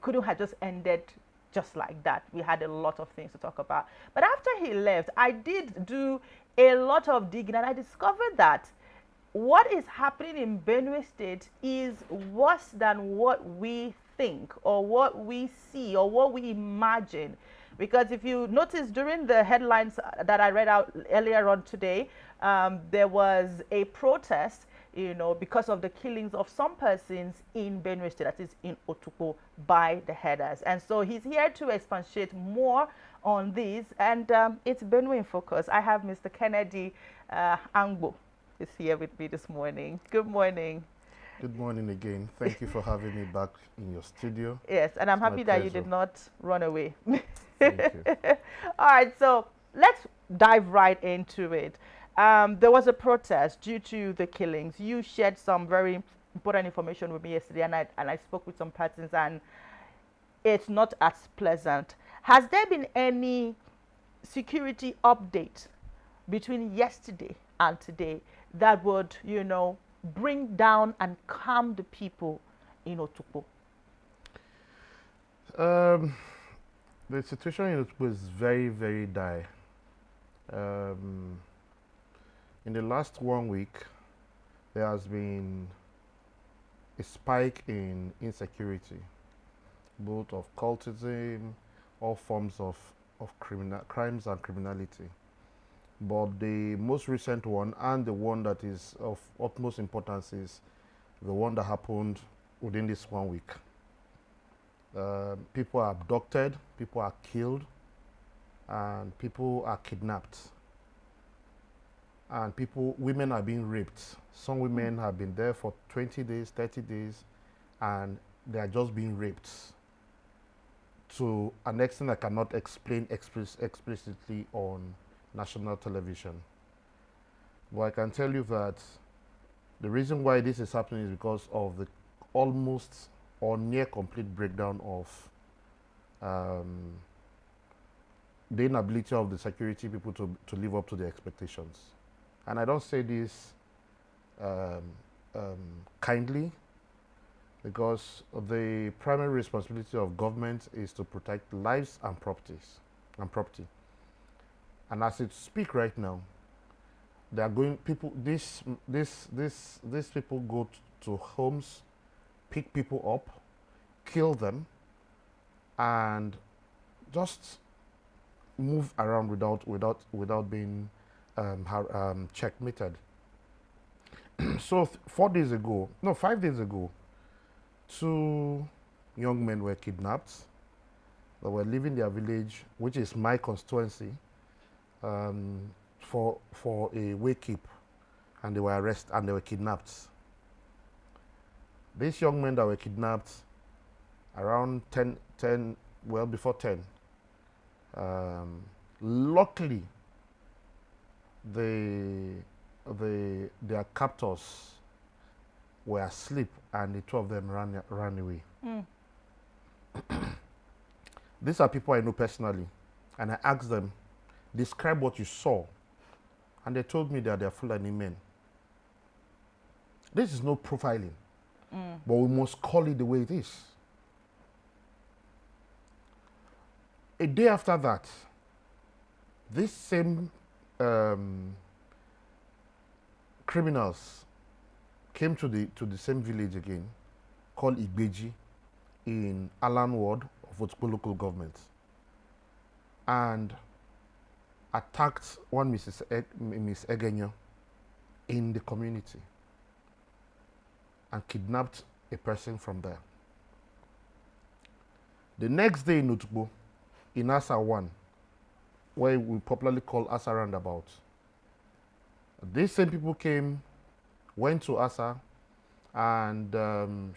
couldn't have just ended just like that. We had a lot of things to talk about. But after he left, I did do a lot of digging, and I discovered that what is happening in Benue State is worse than what we think or what we see or what we imagine. Because if you notice during the headlines that I read out earlier on today, there was a protest, because of the killings of some persons in Benue State, that is in Otukpo, by the headers. And so he's here to expatiate more on this. And it's Benue in Focus. I have Mr. Kennedy Angbo is here with me this morning. Good morning. Good morning again. Thank you for having me back in your studio. Yes, and I'm It's my happy that you pleasure. did not run away. Thank you. All right, so let's dive right into it. There was a protest due to the killings. You shared some very important information with me yesterday, and I spoke with some persons, and it's not as pleasant. Has there been any security update between yesterday and today that would, bring down and calm the people in Otukpo? The situation in Otukpo is very, very dire. In the last 1 week, there has been a spike in insecurity, both of cultism, all forms of crimes and criminality. But the most recent one, and the one that is of utmost importance, is the one that happened within this 1 week. People are abducted, people are killed, and people are kidnapped. And women are being raped. Some women have been there for 20 days, 30 days, and they are just being raped to an extent I cannot explain explicitly on national television. But I can tell you that the reason why this is happening is because of the almost or near complete breakdown of the inability of the security people to live up to their expectations. And I don't say this kindly, because the primary responsibility of government is to protect lives and property. And as it speak right now, they are going these people go to homes, pick people up, kill them, and just move around without being checkmated. So 5 days ago, 2 young men were kidnapped. They were leaving their village, which is my constituency, for a wake-up, and they were arrested and they were kidnapped. These young men that were kidnapped around 10, well before 10, luckily their captors were asleep, and the 2 of them ran away. These are people I know personally, and I asked them, describe what you saw, and they told me that they are Fulani men. This is no profiling, but we must call it the way it is. A day after that, these same criminals came to the same village again, called Igbeji, in Alan Ward of Otukpo local government, and attacked one Miss Egenyo in the community and kidnapped a person from there. The next day in Otukpo, in Asa 1, where we popularly call Asa Roundabout, these same people went to Asa and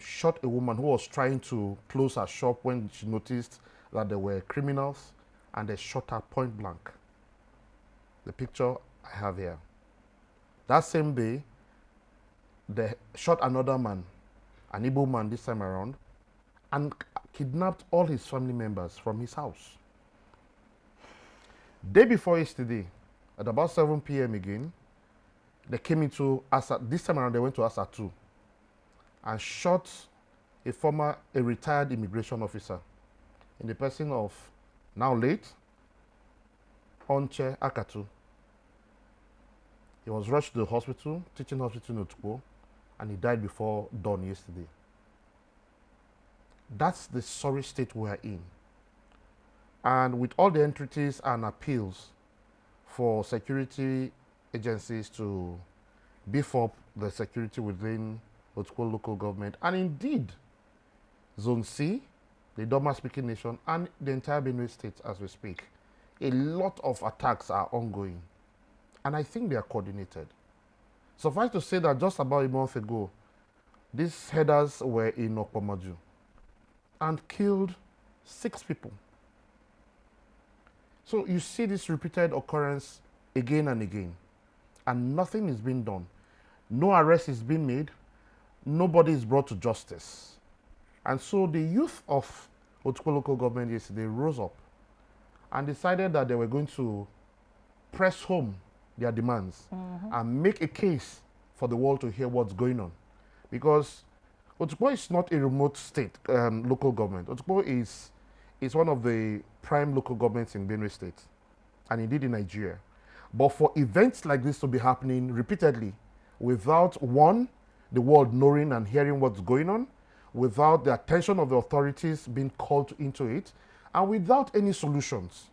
shot a woman who was trying to close her shop when she noticed that there were criminals, and they shot her point blank. The picture I have here. That same day, they shot another man, an Igbo man this time around, and kidnapped all his family members from his house. Day before yesterday, at about 7 p.m. again, they came into Asa. This time around, they went to Asa 2 and shot a retired immigration officer, in the person of now late Onche Akatu. He was rushed to the hospital, teaching hospital in Otukpo, and he died before dawn yesterday. That's the sorry state we are in. And with all the entreaties and appeals for security agencies to beef up the security within Otukpo local government, and indeed Zone C, the Doma-speaking nation, and the entire Benue state as we speak, a lot of attacks are ongoing. And I think they are coordinated. Suffice to say that just about a month ago, these headers were in Okpomaju and killed 6 people. So you see this repeated occurrence again and again, and nothing is being done. No arrest is being made. Nobody is brought to justice. And so the youth of Otukpo local government yesterday rose up and decided that they were going to press home their demands and make a case for the world to hear what's going on. Because Otukpo is not a remote state, local government. Otukpo is one of the prime local governments in Benue State, and indeed in Nigeria. But for events like this to be happening repeatedly, without one, the world knowing and hearing what's going on, without the attention of the authorities being called into it, and without any solutions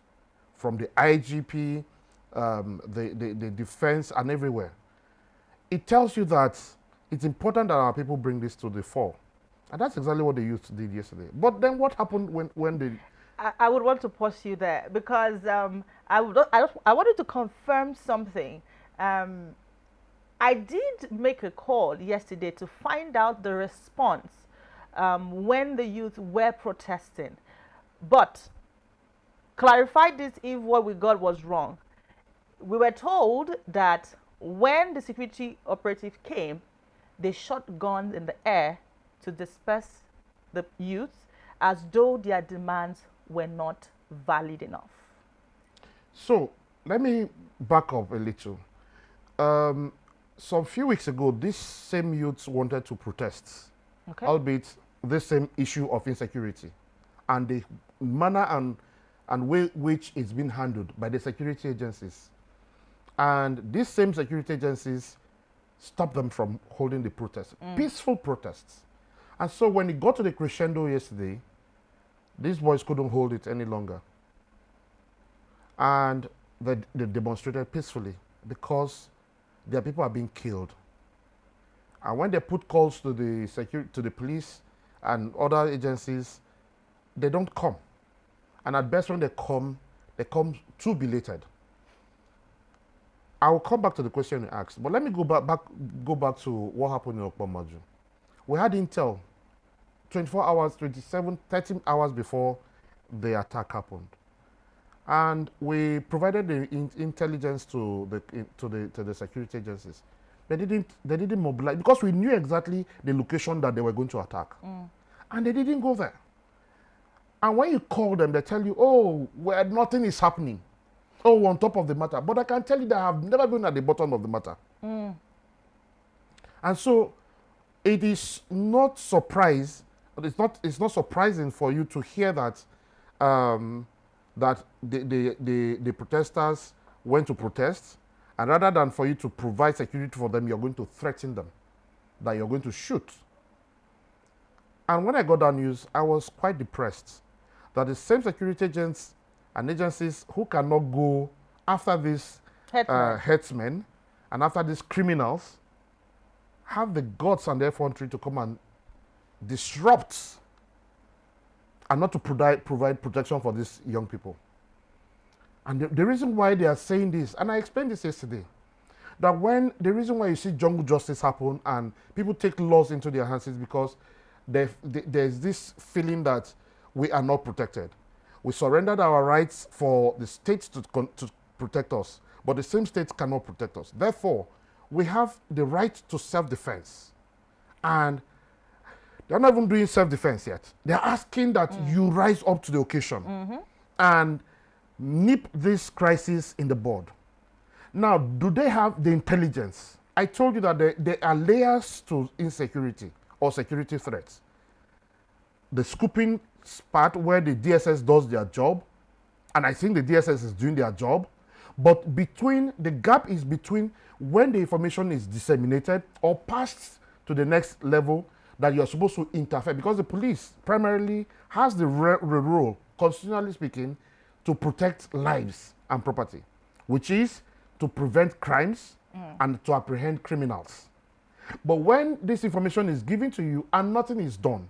from the IGP, the defense, and everywhere, it tells you that it's important that our people bring this to the fore. And that's exactly what the youth did yesterday. But then what happened when they... I would want to pause you there because I wanted to confirm something. I did make a call yesterday to find out the response when the youth were protesting. But clarify this if what we got was wrong. We were told that when the security operative came, they shot guns in the air to disperse the youths as though their demands were not valid enough. So let me back up a little. Some few weeks ago, these same youths wanted to protest, Okay. albeit the same issue of insecurity, and the manner and way which it's been handled by the security agencies. And these same security agencies stopped them from holding the protests, peaceful protests. And so when it got to the crescendo yesterday, these boys couldn't hold it any longer. And they demonstrated peacefully because their people are being killed. And when they put calls to the police and other agencies, they don't come. And at best when they come too belated. I will come back to the question you asked, but let me go back to what happened in Okpomaju. We had intel 24 hours, 27, 30 hours before the attack happened. And we provided the intelligence to the security agencies. They didn't mobilize because we knew exactly the location that they were going to attack. And they didn't go there. And when you call them, they tell you, oh, well, nothing is happening. Oh, we're on top of the matter. But I can tell you that I have never been at the bottom of the matter. And so it is not it's not surprising for you to hear that that the protesters went to protest, and rather than for you to provide security for them, you're going to threaten them, that you're going to shoot. And when I got that news, I was quite depressed that the same security agents and agencies who cannot go after these headsmen and after these criminals have the guts and the effrontery to come and disrupt and not to provide protection for these young people. And the reason why they are saying this, and I explained this yesterday, that the reason why you see jungle justice happen and people take laws into their hands is because there's this feeling that we are not protected. We surrendered our rights for the states to protect us, but the same states cannot protect us. Therefore, we have the right to self-defense. And they're not even doing self-defense yet. They're asking that you rise up to the occasion and nip this crisis in the bud. Now, do they have the intelligence? I told you that there are layers to insecurity or security threats. the scooping part where the DSS does their job, and I think the DSS is doing their job, but between the gap is between when the information is disseminated or passed to the next level that you're supposed to interfere, because the police primarily has the role, constitutionally speaking, to protect lives and property, which is to prevent crimes and to apprehend criminals. But when this information is given to you and nothing is done,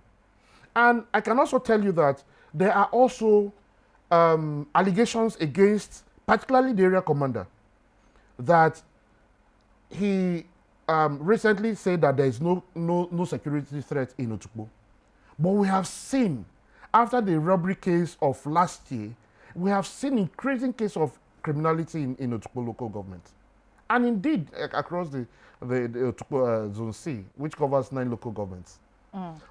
and I can also tell you that there are also allegations against, particularly the area commander, that he recently said that there is no security threat in Otukpo. But we have seen, after the robbery case of last year, we have seen increasing case of criminality in Otukpo local government. And indeed, across the Otukpo Zone C, which covers 9 local governments.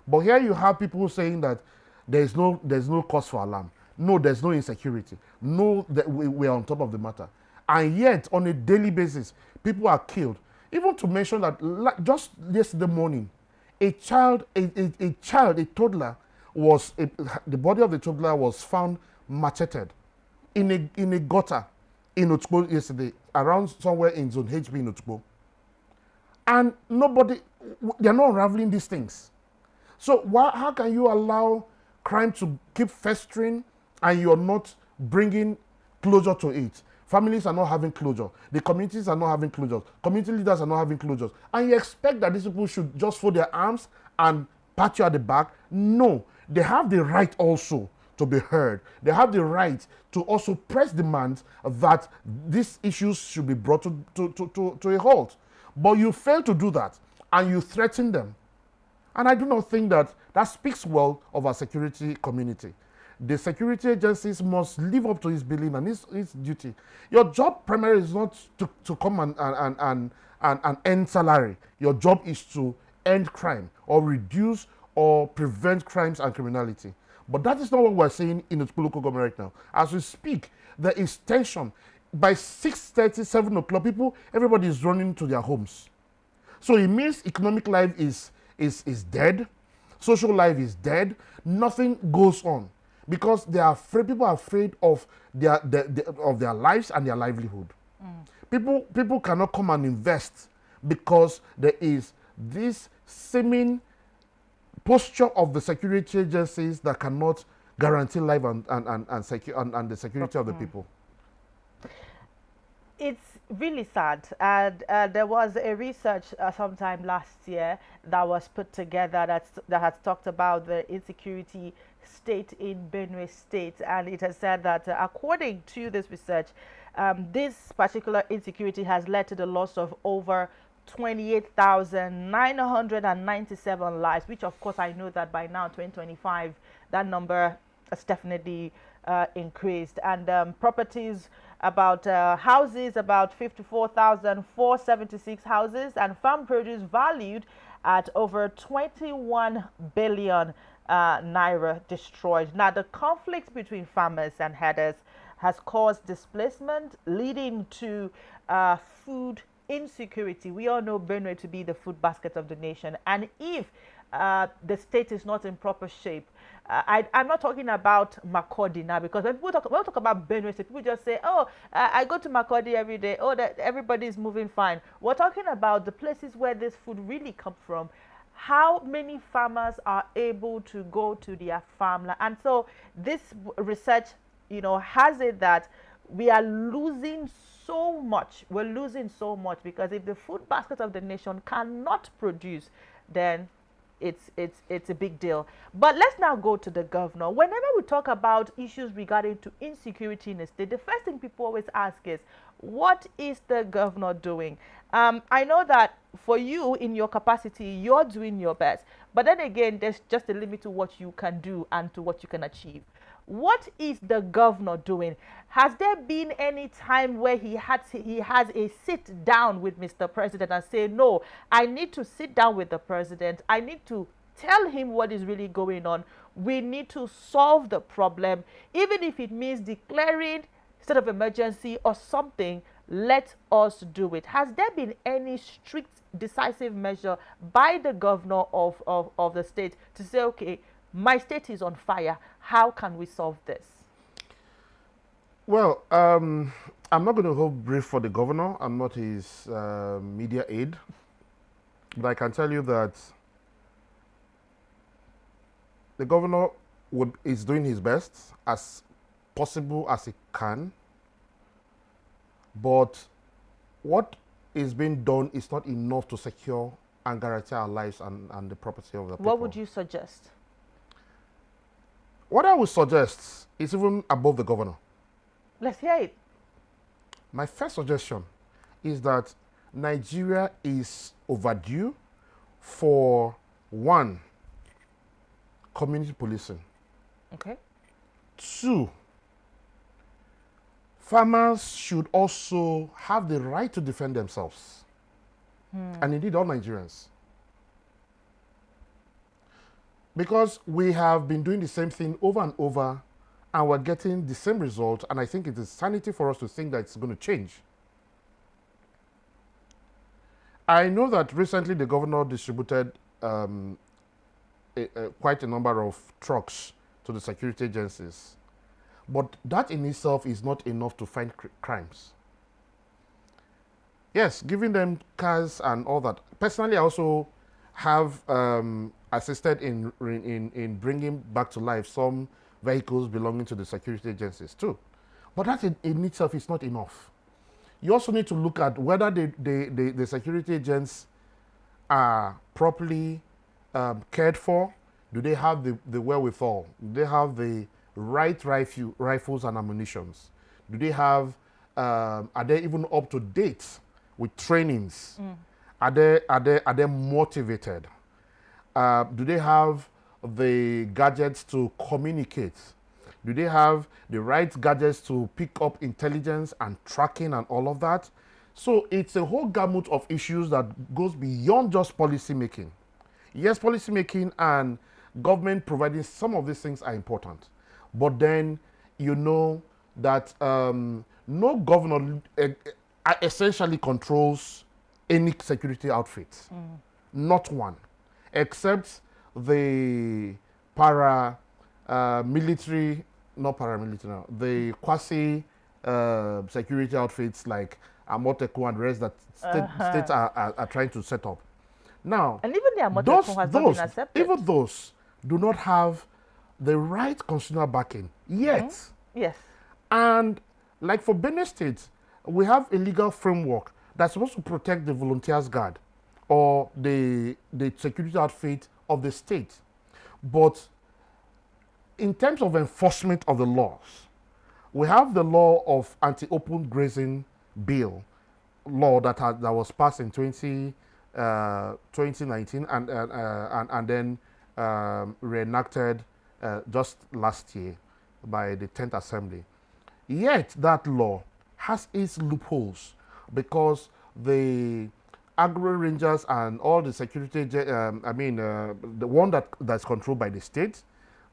But here you have people saying that there's no cause for alarm. No, there's no insecurity. No, we are on top of the matter. And yet, on a daily basis, people are killed. Even to mention that just yesterday morning, a toddler the body of the toddler was found macheted in a gutter in Otukpo yesterday, around somewhere in Zone HB in Otukpo. And they're not unraveling these things. So how can you allow crime to keep festering and you're not bringing closure to it? Families are not having closure. The communities are not having closure. Community leaders are not having closures. And you expect that these people should just fold their arms and pat you at the back? No. They have the right also to be heard. They have the right to also press demands that these issues should be brought to a halt. But you fail to do that and you threaten them. And I do not think that speaks well of our security community. The security agencies must live up to his billing and his duty. Your job primarily is not to come and end salary. Your job is to end crime or reduce or prevent crimes and criminality. But that is not what we're seeing in the local government right now. As we speak, there is tension. By 6:30, 7 o'clock, everybody is running to their homes. So it means economic life is dead, social life is dead, nothing goes on. Because people are afraid of their lives and their livelihood. People cannot come and invest because there is this seeming posture of the security agencies that cannot guarantee life and the security of the people. It's really sad. And there was a research sometime last year that was put together that has talked about the insecurity state in Benue State, and it has said that according to this research, this particular insecurity has led to the loss of over 28,997 lives, which of course I know that by now 2025 that number has definitely increased, and properties about houses about 54,476 houses, and farm produce valued at over 21 billion naira destroyed. Now, the conflict between farmers and herders has caused displacement, leading to food insecurity. We all know Benue to be the food basket of the nation, and if the state is not in proper shape, I'm not talking about Makurdi now, because when we talk about Benue State, people just say, oh, I go to Makurdi every day, oh, that everybody is moving fine. We're talking about the places where this food really comes from. How many farmers are able to go to their farmland? And so this research, has it that we are losing so much. We're losing so much because if the food basket of the nation cannot produce, then it's a big deal. But let's now go to the governor. Whenever we talk about issues regarding to insecurity in the state, the first thing people always ask is, what is the governor doing? I know that for you, in your capacity, you're doing your best. But then again, there's just a limit to what you can do and to what you can achieve. What is the governor doing? Has there been any time where he has a sit down with Mr. President and say, no, I need to sit down with the president. I need to tell him what is really going on. We need to solve the problem, even if it means declaring state of emergency or something. Let us do it. Has there been any strict decisive measure by the governor of the state to say, okay, My state is on fire. How can we solve this? Well, I'm not going to hold brief for the governor. I'm not his media aide. But I can tell you that the governor is doing his best as possible as he can. But what is being done is not enough to secure and guarantee our lives and the property of the people. What would you suggest? What I would suggest is even above the governor. Let's hear it. My first suggestion is that Nigeria is overdue for one, community policing. Okay. Two, farmers should also have the right to defend themselves. And indeed, all Nigerians. Because we have been doing the same thing over and over, and we're getting the same result, and I think it is sanity for us to think that it's going to change. I know that recently the governor distributed quite a number of trucks to the security agencies. But that in itself is not enough to fight crimes. Yes, giving them cars and all that. Personally, I also have assisted in bringing back to life some vehicles belonging to the security agencies too. But that in itself is not enough. You also need to look at whether the security agents are properly cared for. Do they have the wherewithal? Do they have the right rifles and ammunitions? Do they have, are they even up to date with trainings? Are they motivated? Do they have the gadgets to communicate? Do they have the right gadgets to pick up intelligence and tracking and all of that? So it's a whole gamut of issues that goes beyond just policy making. Yes, policy making and government providing some of these things are important. But then you know that no governor essentially controls any security outfit. Not one. Except the military, not paramilitary now, the quasi security outfits like Amoteco and the rest that states are trying to set up. Now, and even the Amoteco has not been accepted. Even those do not have the right constitutional backing yet. Yes. And like for Benue State, we have a legal framework that's supposed to protect the volunteers guard or the security outfit of the state. But in terms of enforcement of the laws, we have the law of anti-open grazing bill law that was passed in 2019 and then reenacted just last year by the 10th Assembly. Yet that law has its loopholes because the agro rangers and all the security, the one that's controlled by the state,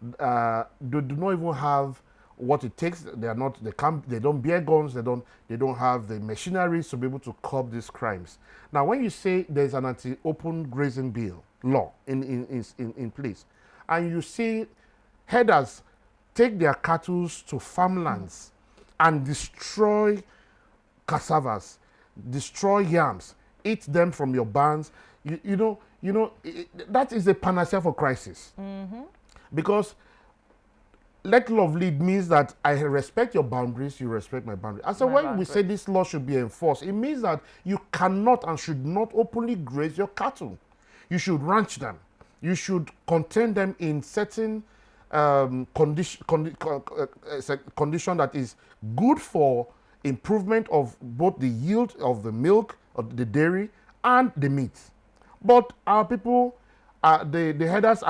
do not even have what it takes. They don't bear guns. They don't have the machineries to be able to curb these crimes. Now, when you say there's an anti-open grazing bill law in place, and you see herders take their cattle to farmlands and destroy cassavas, destroy yams, eat them from your barns, that is a panacea for crisis. Because let love lead means that I respect your boundaries, you respect my boundaries. And so when we say this law should be enforced, it means that you cannot and should not openly graze your cattle. You should ranch them. You should contain them in certain condition that is good for improvement of both the yield of the milk, of the dairy, and the meat. But our people, the herders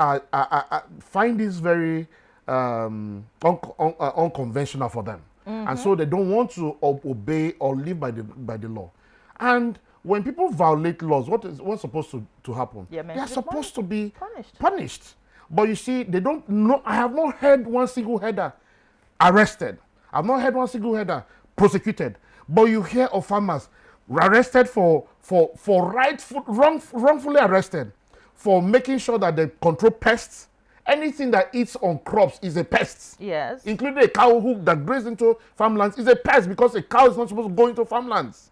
find this very unconventional for them. And so they don't want to obey or live by the law. And when people violate laws, what's supposed to happen? They are supposed to be punished. But you see, they don't know. I have not heard one single herder arrested. I've not heard one single herder prosecuted. But you hear of farmers arrested wrongfully arrested for making sure that they control pests, Anything that eats on crops is a pest. Yes. Including a cow who that grazes into farmlands is a pest because a cow is not supposed to go into farmlands.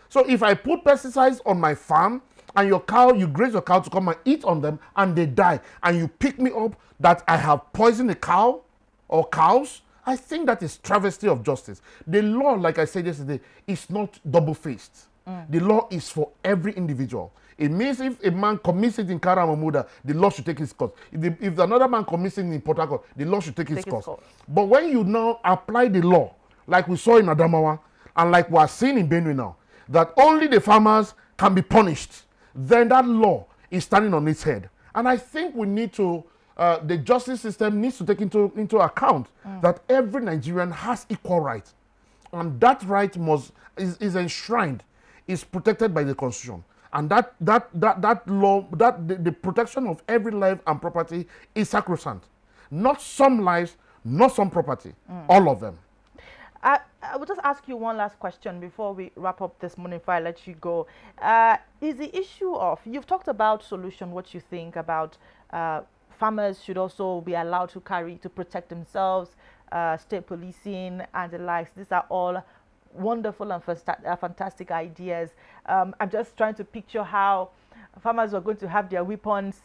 So if I put pesticides on my farm and you graze your cow to come and eat on them and they die, and you pick me up that I have poisoned a cow or cows, I think that is travesty of justice. The law, like I said yesterday, is not double-faced. The law is for every individual. It means if a man commits it in Karamamuda, the law should take his course. If another man commits it in Port Harcourt, the law should take his course. But when you now apply the law, like we saw in Adamawa, and like we are seeing in Benue now, that only the farmers can be punished, then that law is standing on its head. And I think we need to, the justice system needs to take into account that every Nigerian has equal rights. And that right is enshrined, is protected by the Constitution. And that law, the protection of every life and property is sacrosanct. Not some lives, not some property, all of them. I will just ask you one last question before we wrap up this morning, before I let you go. Is the issue of, you've talked about solution, what you think about farmers should also be allowed to protect themselves, state policing and the likes. These are all wonderful and fantastic ideas. I'm just trying to picture how farmers are going to have their weapons,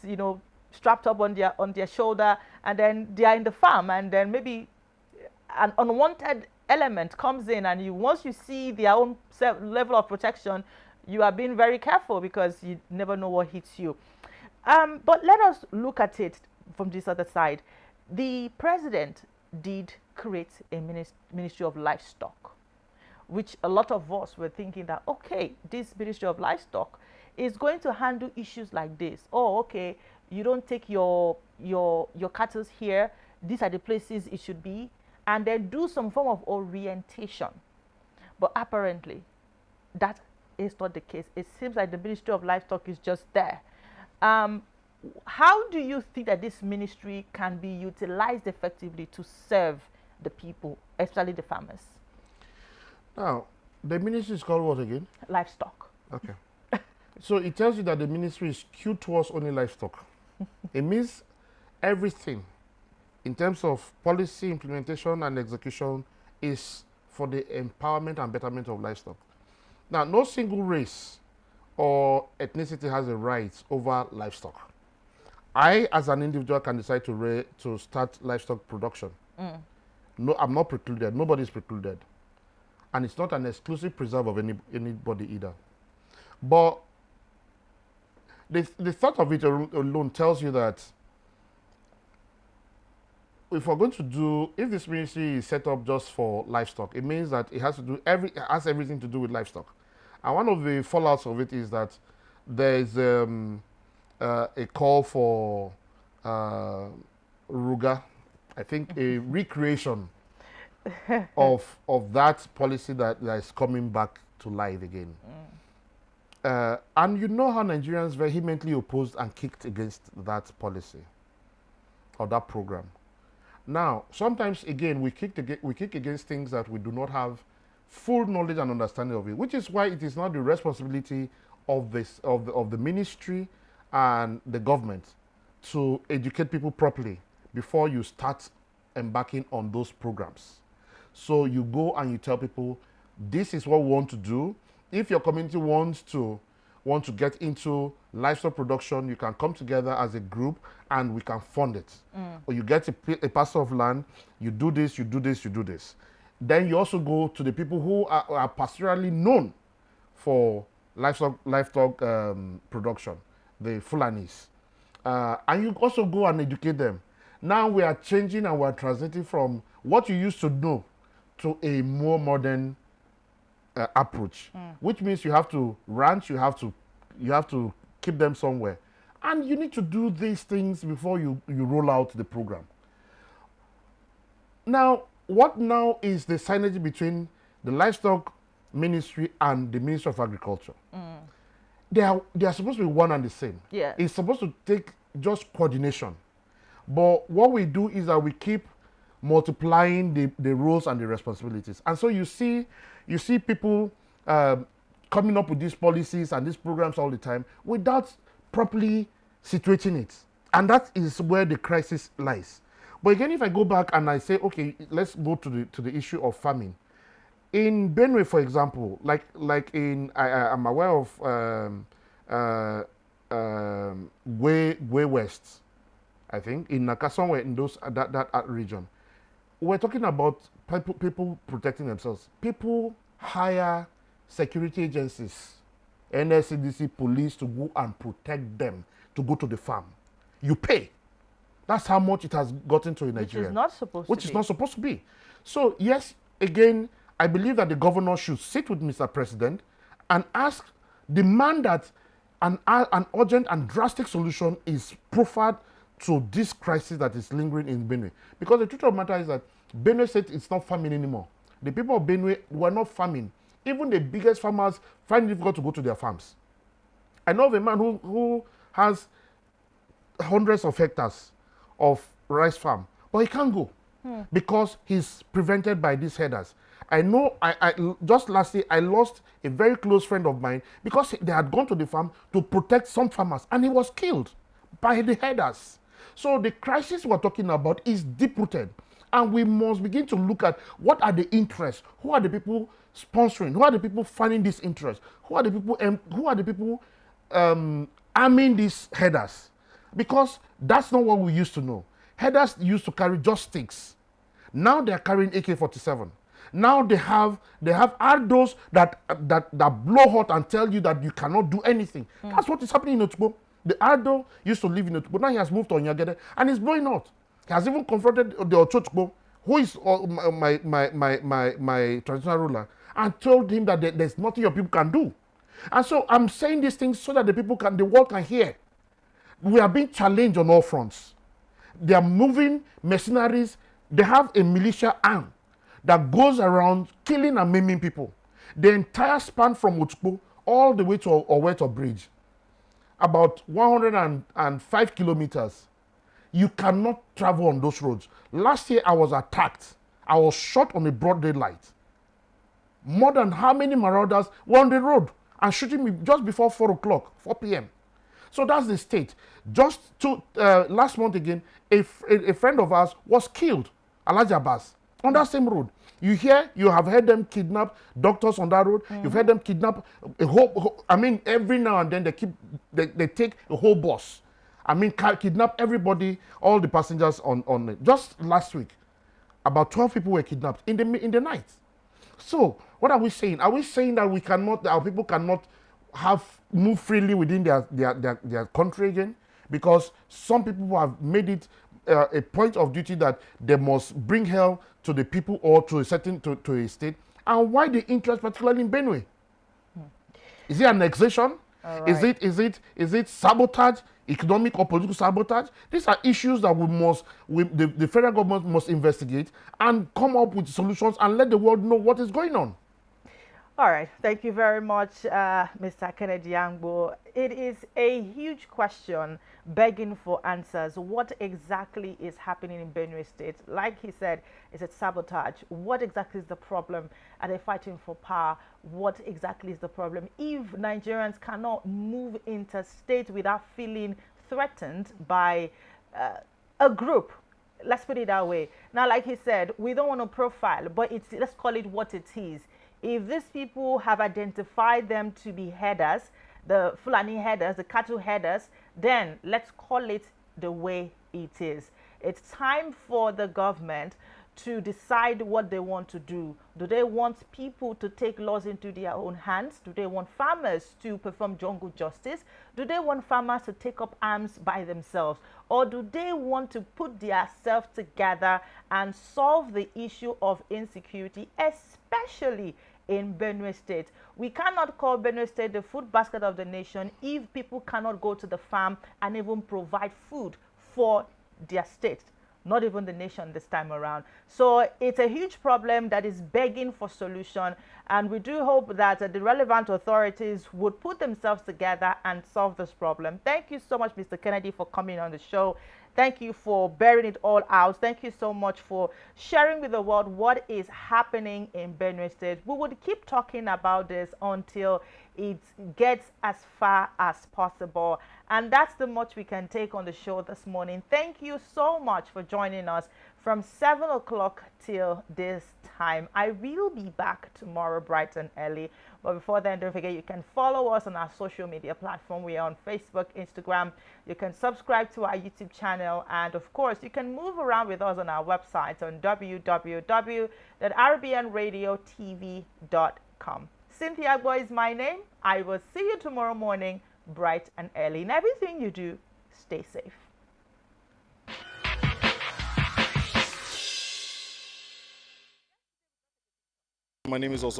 strapped up on their shoulder, and then they are in the farm, and then maybe an unwanted element comes in, and once you see their own level of protection, you are being very careful because you never know what hits you. But let us look at it from this other side. The president did create a Ministry of Livestock, which a lot of us were thinking that, okay, this Ministry of Livestock is going to handle issues like this. Oh, okay, you don't take your cattle here. These are the places it should be, and then do some form of orientation. But apparently, that is not the case. It seems like the Ministry of Livestock is just there. How do you think that this ministry can be utilized effectively to serve the people, especially the farmers? Now, the ministry is called what again? Livestock. Okay. So it tells you that the ministry is skewed towards only livestock. It means everything in terms of policy implementation and execution is for the empowerment and betterment of livestock. Now, no single race or ethnicity has a right over livestock. I, as an individual, can decide to start livestock production. No, I'm not precluded. Nobody is precluded. And it's not an exclusive preserve of anybody either. But the thought of it alone tells you that if we're going to do, if this ministry is set up just for livestock, it means that it has to do has everything to do with livestock. And one of the fallouts of it is that there is a call for Ruga, I think a recreation of that policy that is coming back to life again. And you know how Nigerians vehemently opposed and kicked against that policy or that program. Now, sometimes again we kick against things that we do not have full knowledge and understanding of it, which is why it is not the responsibility of the ministry and the government to educate people properly before you start embarking on those programs. So you go and you tell people, this is what we want to do. If your community wants to get into livestock production, you can come together as a group and we can fund it. Or you get a parcel of land, you do this, you do this, you do this. Then you also go to the people who are pastorally known for livestock production, the Fulanis. And you also go and educate them. Now we are changing and we are transiting from what you used to know to a more modern approach, which means you have to ranch, you have to keep them somewhere, and you need to do these things before you roll out the program. Now, what now is the synergy between the livestock ministry and the Ministry of Agriculture? They are supposed to be one and the same. Yeah. It's supposed to take just coordination, but what we do is that we keep multiplying the roles and the responsibilities. And so you see people coming up with these policies and these programs all the time without properly situating it. And that is where the crisis lies. But again, if I go back and I say, okay, let's go to the issue of farming. In Benue, for example, I'm aware of uh, way west, I think, in Naka, somewhere in those that region. We're talking about people protecting themselves. People hire security agencies, NSCDC, police to go and protect them to go to the farm. You pay. That's how much it has gotten to in Nigeria. Which is not supposed Which to is be. not supposed to be. So, yes, again, I believe that the governor should sit with Mr. President and demand that an urgent and drastic solution is proffered to this crisis that is lingering in Benue. Because the truth of the matter is that Benue State is not farming anymore. The people of Benue were not farming. Even the biggest farmers find it difficult to go to their farms. I know of a man who has hundreds of hectares of rice farm, but he can't go because he's prevented by these headers. I know, I just last year, I lost a very close friend of mine because they had gone to the farm to protect some farmers and he was killed by the headers. So the crisis we're talking about is deep-rooted, and we must begin to look at what are the interests, who are the people sponsoring, who are the people funding this interest, who are the people arming these headers, because that's not what we used to know. Headers used to carry just sticks. Now they're carrying AK-47. Now they have ardos that blow hot and tell you that you cannot do anything. That's what is happening in Otukpo. The ardo used to live in Otukpo. Now he has moved to Onyagede and he's blowing hot. He has even confronted the Otukpo, who is my traditional ruler, and told him that there's nothing your people can do. And so I'm saying these things so that the world can hear. We are being challenged on all fronts. They are moving mercenaries. They have a militia arm that goes around killing and maiming people. The entire span from Otukpo all the way to Oweto Bridge, about 105 kilometers. You cannot travel on those roads. Last year I was attacked. I was shot on a broad daylight. More than how many marauders were on the road and shooting me just before 4 p.m. So that's the state. Just last month again, a friend of ours was killed, Alhaji Abbas, on that same road. You have heard them kidnap doctors on that road. You've heard them kidnap every now and then they take a whole bus. Kidnap everybody, all the passengers on it. Just last week, about 12 people were kidnapped in the night. So what are we saying? Are we saying that our people cannot move freely within their country again? Because some people have made it a point of duty that they must bring hell to the people or to a state. And why the interest, particularly in Benue? Is it annexation? Right. Is it sabotage, economic or political sabotage? These are issues that the federal government must investigate and come up with solutions and let the world know what is going on. All right. Thank you very much, Mr. Kennedy Yangbo. It is a huge question begging for answers. What exactly is happening in Benue State? Like he said, is it sabotage? What exactly is the problem? Are they fighting for power? What exactly is the problem? If Nigerians cannot move interstate without feeling threatened by a group, let's put it that way. Now, like he said, we don't want to profile, but let's call it what it is. If these people have identified them to be headers, the Fulani headers, the cattle headers, then let's call it the way it is. It's time for the government to decide what they want to do. Do they want people to take laws into their own hands? Do they want farmers to perform jungle justice? Do they want farmers to take up arms by themselves? Or do they want to put themselves together and solve the issue of insecurity, especially in Benue State? We cannot call Benue State the food basket of the nation if people cannot go to the farm and even provide food for their state, not even the nation this time around. So it's a huge problem that is begging for solution, and we do hope that the relevant authorities would put themselves together and solve this problem. Thank you so much, Mr. Kennedy, for coming on the show. Thank you for bearing it all out. Thank you so much for sharing with the world what is happening in Benue State. We would keep talking about this until it gets as far as possible. And that's the much we can take on the show this morning. Thank you so much for joining us from 7 o'clock till this time. I will be back tomorrow bright and early. But before then, don't forget you can follow us on our social media platform. We are on Facebook, Instagram. You can subscribe to our YouTube channel. And of course, you can move around with us on our website on www.rbnradiotv.com. Cynthia Boy is my name. I will see you tomorrow morning, bright and early. In everything you do, stay safe. My name is also